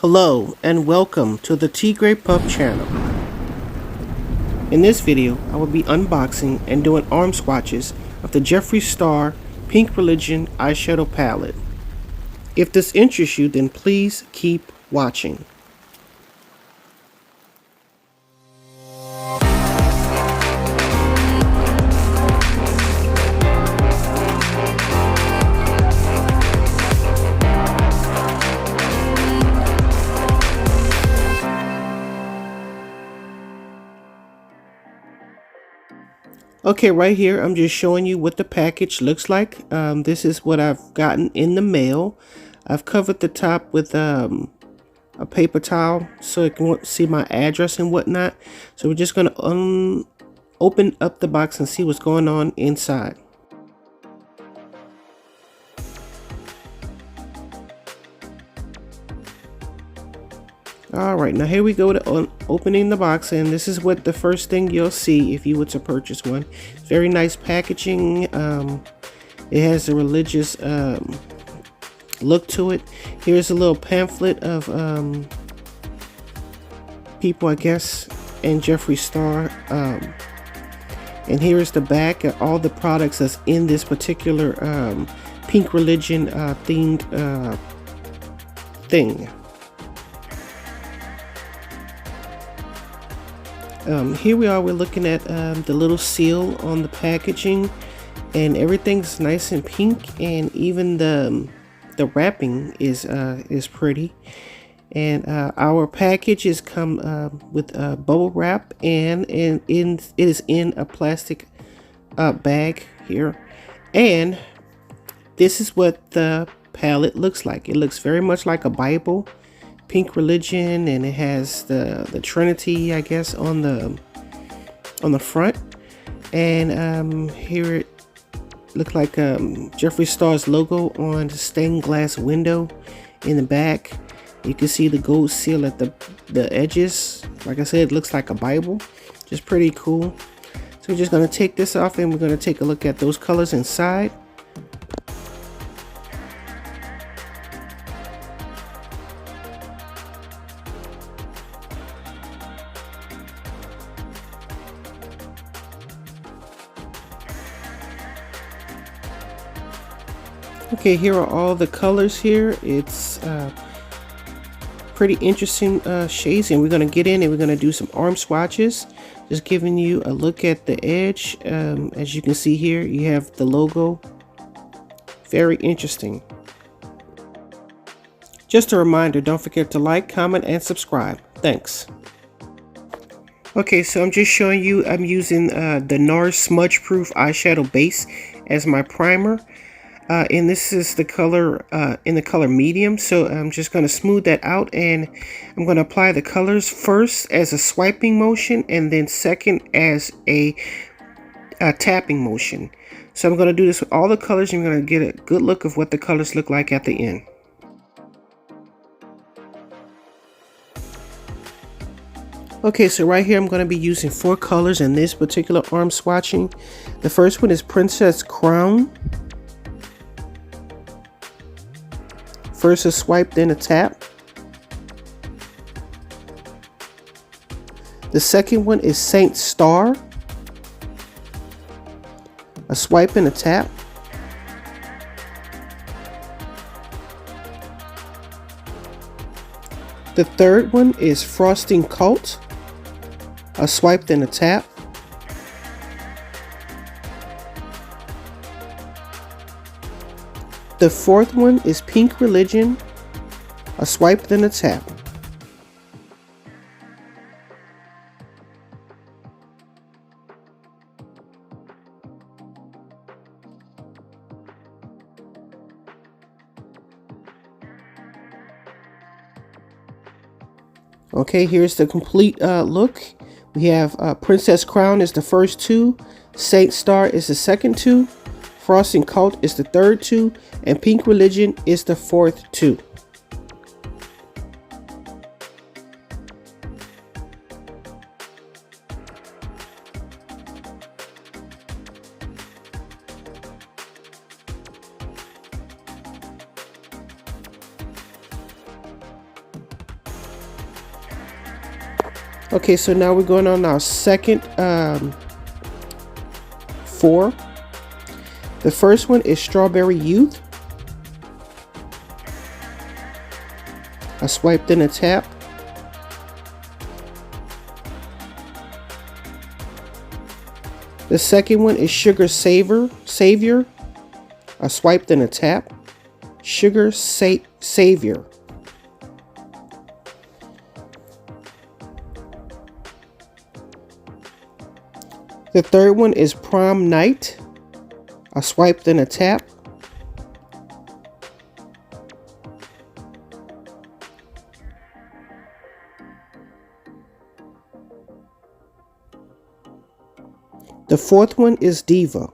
Hello and welcome to the Tigre.pup channel. In this video, I will be unboxing and doing arm swatches of the Jeffree Star PINK RELIGIon eyeshadow palette. If this interests you, then please keep watching. Okay, right here, I'm just showing you what the package looks like. This is what I've gotten in the mail. I've covered the top with a paper towel so it can see my address and whatnot. So we're just going to open up the box and see what's going on inside. Alright, now here we go to opening the box, and this is what the first thing you'll see if you were to purchase one. Very nice packaging. It has a religious look to it. Here's a little pamphlet of people, I guess, and Jeffree Star. And here is the back of all the products that's in this particular PINK RELIGIon themed thing. Here we are, we're looking at the little seal on the packaging, and everything's nice and pink, and even the wrapping is pretty. And our packages come with bubble wrap, and it is in a plastic bag here. And this is what the palette looks like. It looks very much like a Bible. PINK RELIGIon, and it has the Trinity, I guess, on the front. And here it looked like Jeffree Star's logo on the stained glass window in the back. You can see the gold seal at the edges. Like I said, it looks like a Bible. Just pretty cool. So we're just going to take this off, and we're going to take a look at those colors inside. Okay, here are all the colors here. It's pretty interesting shades, and we're going to get in and we're going to do some arm swatches. Just giving you a look at the edge. As you can see here, you have the logo. Very interesting. Just a reminder, don't forget to like, comment, and subscribe. Thanks. Okay, so I'm just showing you, I'm using the Nars smudge proof eyeshadow base as my primer. And this is the color in the color medium, so I'm just going to smooth that out, and I'm going to apply the colors first as a swiping motion, and then second as a tapping motion. So I'm going to do this with all the colors, and I'm going to get a good look of what the colors look like at the end. Okay, so right here I'm going to be using 4 colors in this particular arm swatching. The first one is Princess Crown. First a swipe, then a tap. The second one is Saint Star. A swipe and a tap. The third one is Frosting Cult. A swipe, then a tap. The fourth one is PINK RELIGIon. A swipe, then a tap. Okay, here's the complete look. We have Princess Crown is the first 2, Saint Star is the second 2, Frosting Cult is the third 2, and PINK RELIGIon is the fourth 2. Okay, so now we're going on our second 4. The first one is Strawberry Youth. I swipe then a tap. The second one is Sugar Savior. I swipe then a tap. Sugar Savior. The third one is Prom Night. I swipe then a tap. The fourth one is Diva.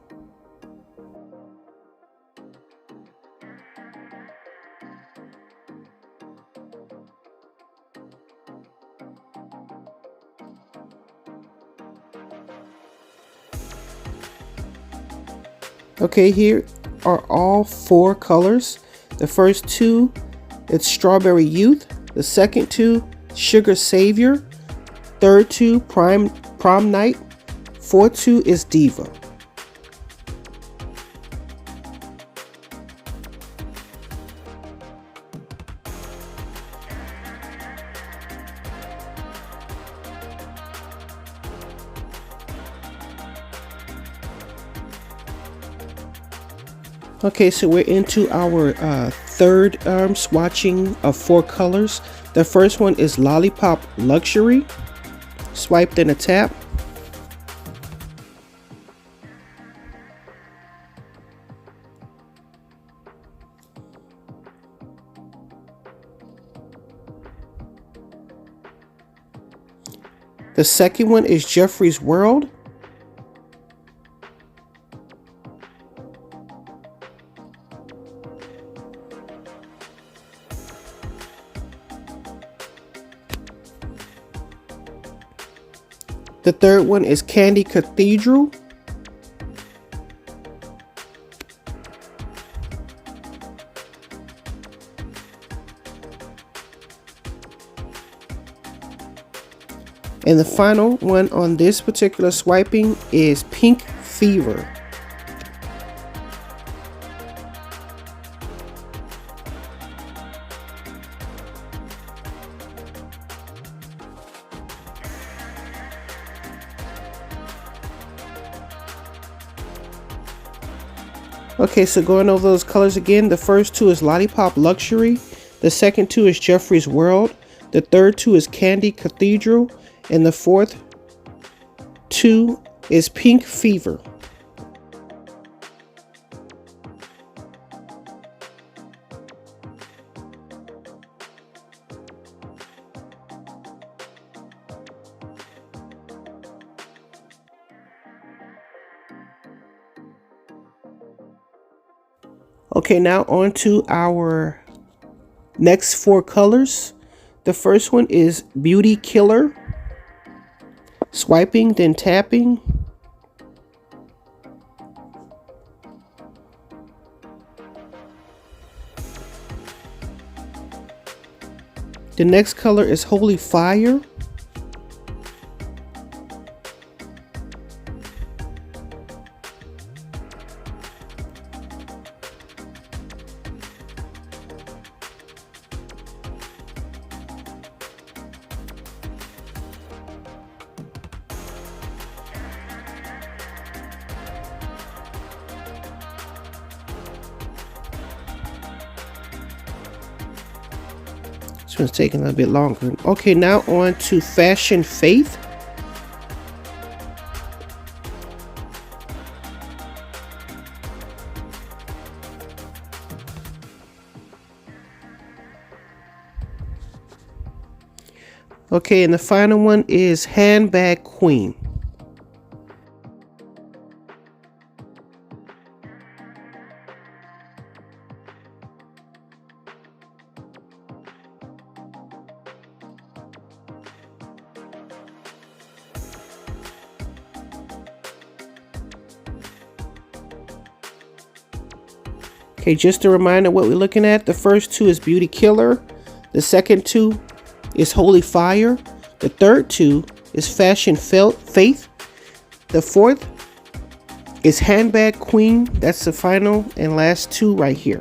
Okay, here are all 4 colors. The first 2, it's Strawberry Youth. The second 2, Sugar Savior. Third 2, Prom Night. Fourth 2 is Diva. Okay, so we're into our third swatching of 4 colors. The first one is Lollipop Luxury. Swipe then a tap. The second one is Jeffree's World. The third one is Candy Cathedral. And the final one on this particular swiping is Pink Fever. Okay, so going over those colors again, the first 2 is Lollipop Luxury. The second 2 is Jeffree's World. The third 2 is Candy Cathedral. And the fourth 2 is Pink Fever. Okay, now on to our next 4 colors. The first one is Beauty Killer. Swiping, then tapping. The next color is Holy Fire. This one's taking a little bit longer. Okay, now on to Fashion Faith. Okay, and the final one is Handbag Queen. Okay, just a reminder what we're looking at. The first 2 is Beauty Killer. The second 2 is Holy Fire. The third two is Fashion Faith. The fourth is Handbag Queen. That's the final and last two right here.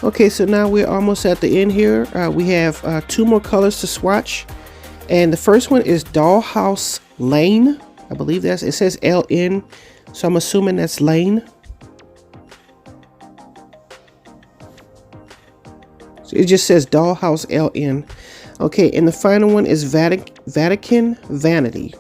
Okay, so now we're almost at the end here. We have two more colors to swatch. And the first one is Dollhouse Lane. I believe it says LN, so I'm assuming that's Lane. So it just says Dollhouse LN. Okay, and the final one is Vatican Vanity.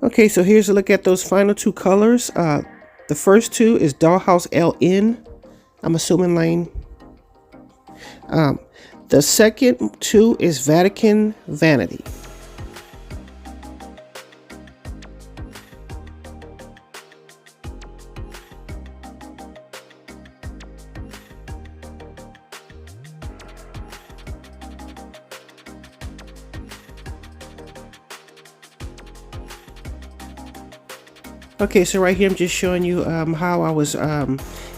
Okay, so here's a look at those final two colors. The first two is Dollhouse LN. I'm assuming Lane. The second two is Vatican Vanity. Okay, so right here I'm just showing you how I was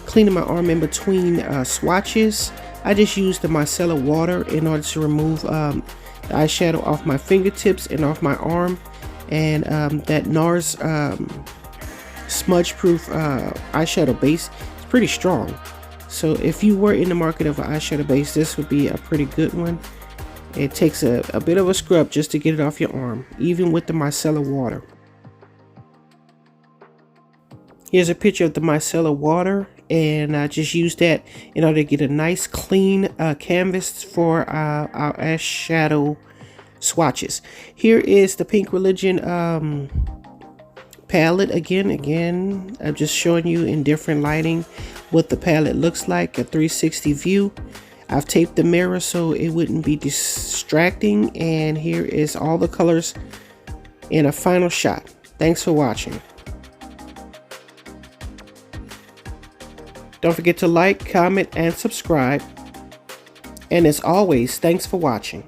cleaning my arm in between swatches. I just used the micellar water in order to remove the eyeshadow off my fingertips and off my arm. And that Nars smudge proof eyeshadow base is pretty strong. So if you were in the market of an eyeshadow base, this would be a pretty good one. It takes a bit of a scrub just to get it off your arm, even with the micellar water. Here's a picture of the micellar water, and I just used that in order to get a nice clean canvas for our eyeshadow swatches. Here is the Pink Religion palette again. I'm just showing you in different lighting what the palette looks like, a 360 view. I've taped the mirror so it wouldn't be distracting, and here is all the colors in a final shot. Thanks for watching. Don't forget to like, comment, and subscribe. And as always, thanks for watching.